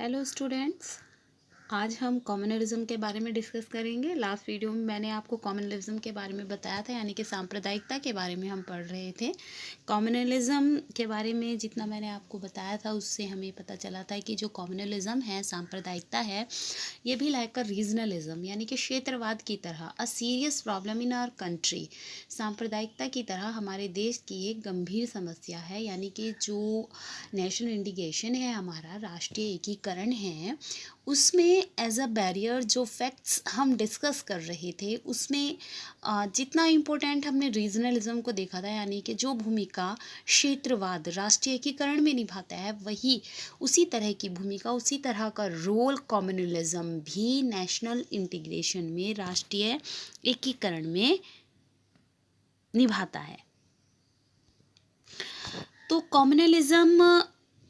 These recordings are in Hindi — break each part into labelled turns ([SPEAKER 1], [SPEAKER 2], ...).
[SPEAKER 1] हेलो स्टूडेंट्स, आज हम कॉम्युनलिज्म के बारे में डिस्कस करेंगे। लास्ट वीडियो में मैंने आपको कॉम्युनलिज्म के बारे में बताया था, यानी कि सांप्रदायिकता के बारे में हम पढ़ रहे थे। कॉम्युनलिज्म के बारे में जितना मैंने आपको बताया था उससे हमें पता चला था कि जो कॉम्युनलिज्म है, सांप्रदायिकता है, ये भी लाइक अ रीजनलिज्म यानी कि क्षेत्रवाद की तरह a serious problem in our country. सांप्रदायिकता की तरह हमारे देश की एक गंभीर समस्या है, यानी कि जो नेशनल इंटीग्रेशन है, हमारा राष्ट्रीय एकीकरण है, उसमें एज अ बैरियर जो फैक्ट्स हम डिस्कस कर रहे थे उसमें जितना इम्पोर्टेंट हमने रीजनलिज्म को देखा था, यानी कि जो भूमिका क्षेत्रवाद राष्ट्रीय एकीकरण में निभाता है, वही उसी तरह की भूमिका, उसी तरह का रोल कम्युनलिज्म भी नेशनल इंटीग्रेशन में, राष्ट्रीय एकीकरण में निभाता है। तो कम्युनलिज्म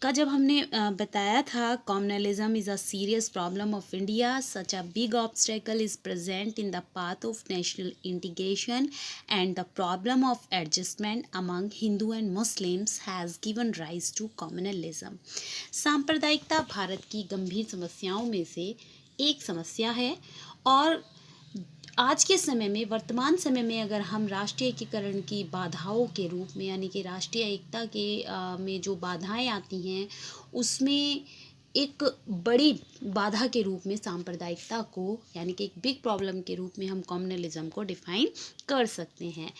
[SPEAKER 1] का जब हमने बताया था, communalism is a serious problem of India, such a big obstacle is present in the path of national integration and the problem of adjustment among Hindu and Muslims has given rise to communalism. सांप्रदायिकता भारत की गंभीर समस्याओं में से एक समस्या है, और आज के समय में, वर्तमान समय में, अगर हम राष्ट्रीय एकीकरण की बाधाओं के रूप में, यानी कि राष्ट्रीय एकता के में जो बाधाएं आती हैं, उसमें एक बड़ी बाधा के रूप में सांप्रदायिकता को, यानी कि एक बिग प्रॉब्लम के रूप में हम कम्युनलिज्म को डिफाइन कर सकते हैं।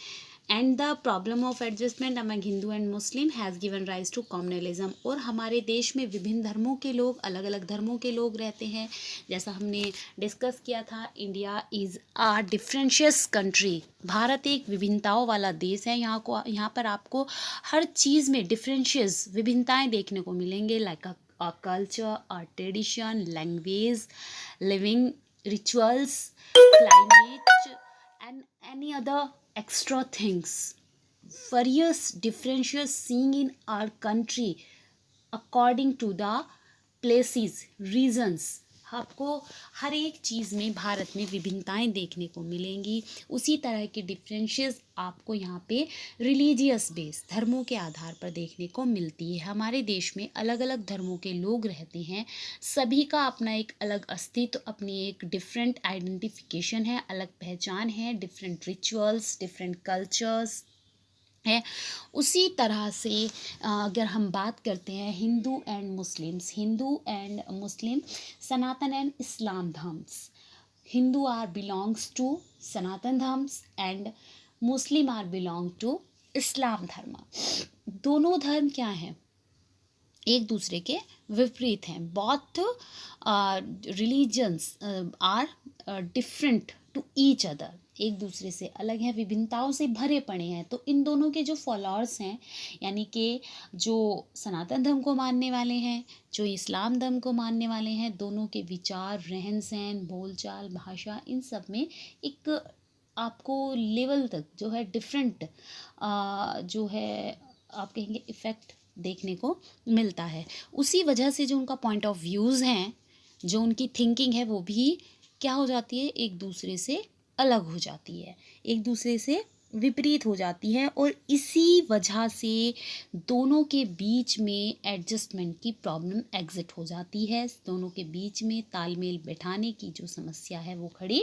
[SPEAKER 1] And the problem of adjustment among Hindu and Muslim has given rise to communalism. और हमारे देश में विभिन्न धर्मों के लोग, अलग अलग धर्मों के लोग रहते हैं। जैसा हमने डिस्कस किया था, India is a differential country. Bharat एक विभिन्नताओं वाला देश है। यहाँ पर आपको हर चीज़ में डिफरेंशियस, विभिन्नताएं देखने को मिलेंगे, like a culture, a tradition, language, living rituals, climate, and any other extra things. Various differences seen in our country according to the places, regions. आपको हर एक चीज़ में भारत में विभिन्नताएं देखने को मिलेंगी। उसी तरह के डिफरेंसेस आपको यहाँ पे रिलीजियस बेस, धर्मों के आधार पर देखने को मिलती है। हमारे देश में अलग अलग धर्मों के लोग रहते हैं, सभी का अपना एक अलग अस्तित्व, अपनी एक डिफरेंट आइडेंटिफिकेशन है, अलग पहचान है, डिफरेंट रिचुअल्स, डिफरेंट कल्चर्स है। उसी तरह से अगर हम बात करते हैं Hindu and Muslim, Sanatan and Islam धर्म्स, Hindu are belongs to Sanatan धर्म्स and Muslim are belong to Islam धर्म। दोनों धर्म क्या हैं? एक दूसरे के विपरीत हैं। Both religions are different to each other, एक दूसरे से अलग हैं, विभिन्नताओं से भरे पड़े हैं। तो इन दोनों के जो फॉलोअर्स हैं, यानी कि जो सनातन धर्म को मानने वाले हैं, जो इस्लाम धर्म को मानने वाले हैं, दोनों के विचार, रहन सहन, बोलचाल, भाषा, इन सब में एक आपको लेवल तक जो है डिफरेंट जो है आप कहेंगे इफ़ेक्ट देखने को मिलता है। उसी वजह से जो उनका पॉइंट ऑफ व्यूज़ हैं, जो उनकी थिंकिंग है, वो भी क्या हो जाती है, एक दूसरे से अलग हो जाती है, एक दूसरे से विपरीत हो जाती है। और इसी वजह से दोनों के बीच में एडजस्टमेंट की प्रॉब्लम एग्जिट हो जाती है, दोनों के बीच में तालमेल बैठाने की जो समस्या है वो खड़ी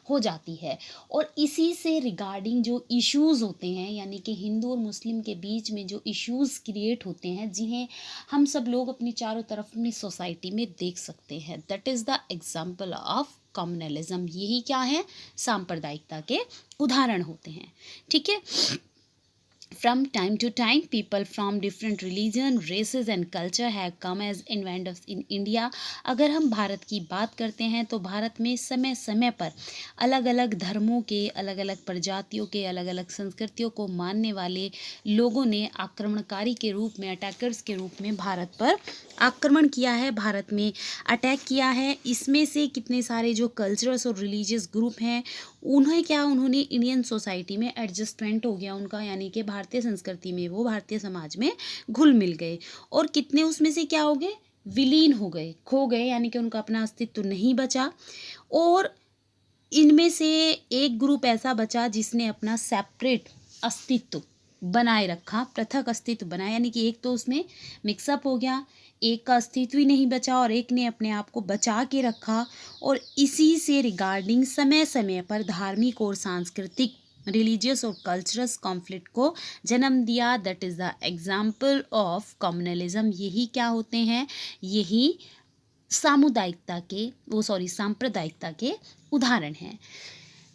[SPEAKER 1] हो जाती है। और इसी से रिगार्डिंग जो इश्यूज़ होते हैं, यानी कि हिंदू और मुस्लिम के बीच में जो इश्यूज़ क्रिएट होते हैं, जिन्हें हम सब लोग अपनी चारों तरफ अपनी सोसाइटी में देख सकते हैं, that is the example of communalism. यही क्या है? सांप्रदायिकता के उदाहरण होते हैं। ठीक है। From time to time, people from different religion, races and culture have come as invaders in India. अगर हम भारत की बात करते हैं तो भारत में समय समय पर अलग अलग धर्मों के, अलग अलग प्रजातियों के, अलग अलग संस्कृतियों को मानने वाले लोगों ने आक्रमणकारी के रूप में, अटैकर्स के रूप में भारत पर आक्रमण किया है, भारत में अटैक किया है। इसमें से कितने सारे जो कल्चरस और रिलीजियस ग्रुप हैं, उन्होंने इंडियन सोसाइटी में एडजस्टमेंट हो गया उनका, यानी कि भारतीय संस्कृति में, वो भारतीय समाज में घुल मिल गए। और कितने उसमें से क्या हो गए? विलीन हो गए, खो गए, यानी कि उनका अपना अस्तित्व नहीं बचा। और इनमें से एक ग्रुप ऐसा बचा जिसने अपना सेपरेट अस्तित्व बनाए रखा, पृथक अस्तित्व बनाया, यानी कि एक तो उसमें मिक्सअप हो गया, एक का अस्तित्व ही नहीं बचा और एक ने अपने आप को बचा के रखा, और इसी से रिगार्डिंग समय समय पर धार्मिक और सांस्कृतिक रिलीजियस और कल्चरस कॉन्फ्लिक्ट को जन्म दिया। That is the example of communalism. यही क्या होते हैं, यही सांप्रदायिकता के उदाहरण हैं।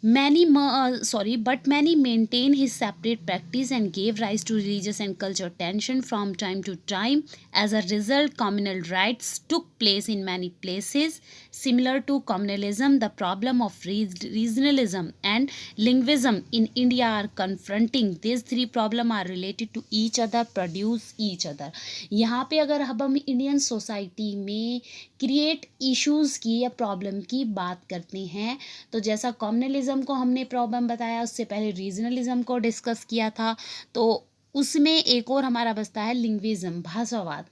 [SPEAKER 1] But many maintain his separate practice and gave rise to religious and cultural tension from time to time. As a result, communal rights took place in many places. Similar to communalism, the problem of regionalism and linguism in India are confronting. These three problems are related to each other, produce each other. यहाँ पे अगर हम इंडियन सोसाइटी में क्रिएट इश्यूज़ की या प्रॉब्लम की बात करते हैं, तो जैसा कम्युनलिज्म को हमने प्रॉब्लम बताया, उससे पहले रीजनलिज्म को डिस्कस किया था, तो उसमें एक और हमारा बचता है लिंग्विज्म, भाषावाद।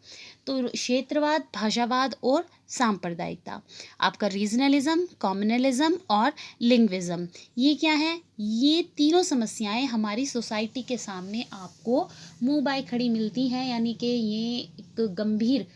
[SPEAKER 1] तो क्षेत्रवाद, भाषावाद और सांप्रदायिकता, आपका रीजनलिज्म, कम्युनलिज्म और लिंग्विज्म, ये क्या है, ये तीनों समस्याएं हमारी सोसाइटी के सामने आपको मुंह बाय खड़ी मिलती हैं, यानी कि ये एक गंभीर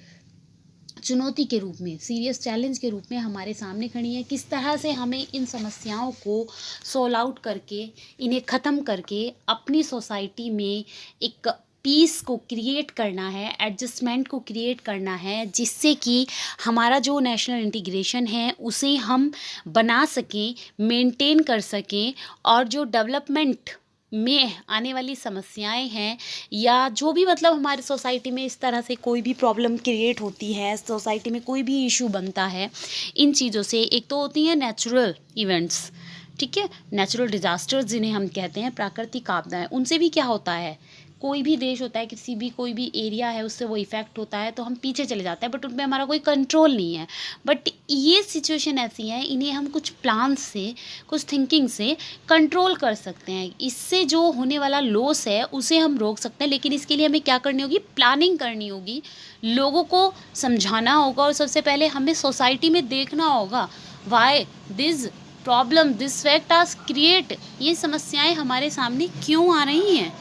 [SPEAKER 1] चुनौती के रूप में, सीरियस चैलेंज के रूप में हमारे सामने खड़ी है। किस तरह से हमें इन समस्याओं को सोल्व आउट करके, इन्हें ख़त्म करके अपनी सोसाइटी में एक पीस को क्रिएट करना है, एडजस्टमेंट को क्रिएट करना है, जिससे कि हमारा जो नेशनल इंटीग्रेशन है उसे हम बना सकें, मेंटेन कर सकें, और जो डेवलपमेंट में आने वाली समस्याएं हैं या जो भी मतलब हमारी सोसाइटी में इस तरह से कोई भी प्रॉब्लम क्रिएट होती है, सोसाइटी में कोई भी इशू बनता है, इन चीज़ों से एक तो होती हैं नेचुरल इवेंट्स, ठीक है, नेचुरल डिज़ास्टर्स जिन्हें हम कहते हैं, प्राकृतिक आपदाएं, उनसे भी क्या होता है, कोई भी देश होता है, कोई भी एरिया है, उससे वो इफ़ेक्ट होता है तो हम पीछे चले जाते हैं, बट उन पर हमारा कोई कंट्रोल नहीं है। बट ये सिचुएशन ऐसी है, इन्हें हम कुछ प्लान से, कुछ थिंकिंग से कंट्रोल कर सकते हैं। इससे जो होने वाला लॉस है उसे हम रोक सकते हैं, लेकिन इसके लिए हमें क्या करनी होगी, प्लानिंग करनी होगी, लोगों को समझाना होगा, और सबसे पहले हमें सोसाइटी में देखना होगा why this problem, this fact are create, ये समस्याएं हमारे सामने क्यों आ रही हैं,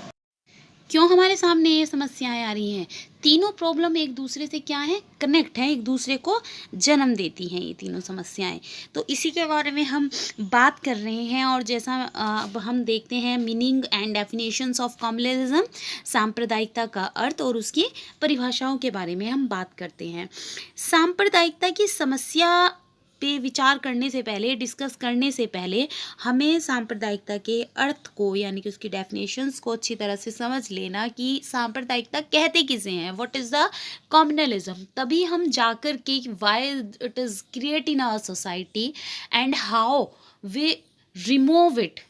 [SPEAKER 1] क्यों हमारे सामने ये समस्याएं आ रही हैं। तीनों प्रॉब्लम एक दूसरे से क्या है, कनेक्ट हैं, एक दूसरे को जन्म देती हैं ये तीनों समस्याएं। तो इसी के बारे में हम बात कर रहे हैं, और जैसा अब हम देखते हैं meaning and definitions of communalism, सांप्रदायिकता का अर्थ और उसकी परिभाषाओं के बारे में हम बात करते हैं। सांप्रदायिकता की समस्या पे विचार करने से पहले, डिस्कस करने से पहले, हमें सांप्रदायिकता के अर्थ को, यानी कि उसकी डेफिनेशंस को अच्छी तरह से समझ लेना कि सांप्रदायिकता कहते किसे हैं, व्हाट इज़ द कम्युनलिज्म, तभी हम जाकर के why it is create in our society and how we remove it,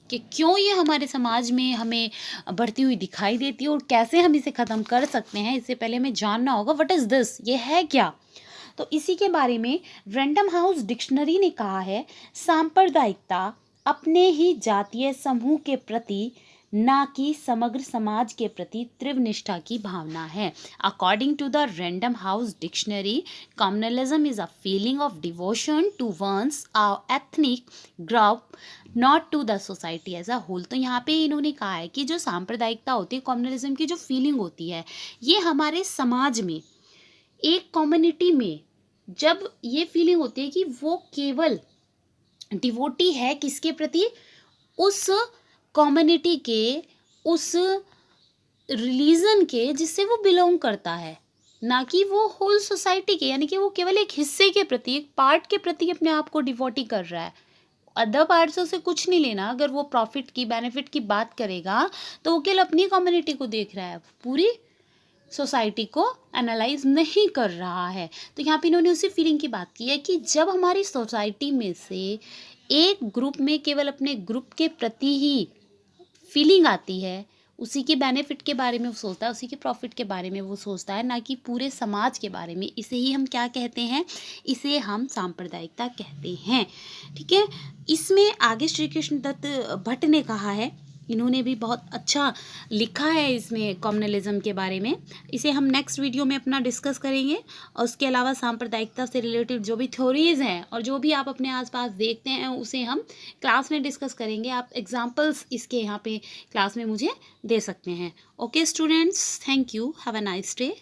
[SPEAKER 1] कि क्यों ये हमारे समाज में हमें बढ़ती हुई दिखाई देती है और कैसे हम इसे ख़त्म कर सकते हैं। इससे पहले हमें जानना होगा व्हाट इज़ दिस, ये है क्या। तो इसी के बारे में रैंडम हाउस डिक्शनरी ने कहा है, सांप्रदायिकता अपने ही जातीय समूह के प्रति ना कि समग्र समाज के प्रति तीव्र निष्ठा की भावना है। According to the Random House dictionary, communalism is a feeling of devotion to one's ethnic group, not to the society as a whole. तो यहाँ पे इन्होंने कहा है कि जो सांप्रदायिकता होती है, कम्युनलिज्म की जो फीलिंग होती है, ये हमारे समाज में, एक कम्युनिटी में जब ये फीलिंग होती है कि वो केवल डिवोटी है किसके प्रति, उस कम्युनिटी के, उस रिलीजन के जिससे वो बिलोंग करता है, ना कि वो होल सोसाइटी के, यानी कि वो केवल एक हिस्से के प्रति, एक पार्ट के प्रति अपने आप को डिवोटी कर रहा है, अदर पार्ट्सों से कुछ नहीं लेना। अगर वो प्रॉफिट की, बेनिफिट की बात करेगा तो वो केवल अपनी कम्युनिटी को देख रहा है, पूरी सोसाइटी को एनालाइज नहीं कर रहा है। तो यहाँ पे इन्होंने उसी फीलिंग की बात की है कि जब हमारी सोसाइटी में से एक ग्रुप में केवल अपने ग्रुप के प्रति ही फीलिंग आती है, उसी के बेनिफिट के बारे में वो सोचता है, उसी के प्रॉफिट के बारे में वो सोचता है, ना कि पूरे समाज के बारे में, इसे ही हम क्या कहते हैं, इसे हम सांप्रदायिकता कहते हैं। ठीक है, इसमें आगे श्री कृष्ण दत्त भट्ट ने कहा है, इन्होंने भी बहुत अच्छा लिखा है इसमें कॉम्युनलिज्म के बारे में। इसे हम नेक्स्ट वीडियो में अपना डिस्कस करेंगे। और उसके अलावा सांप्रदायिकता से रिलेटेड जो भी थ्योरीज़ हैं और जो भी आप अपने आसपास देखते हैं उसे हम क्लास में डिस्कस करेंगे। आप एग्जांपल्स इसके यहाँ पे क्लास में मुझे दे सकते हैं। Okay students, thank you, have a nice day.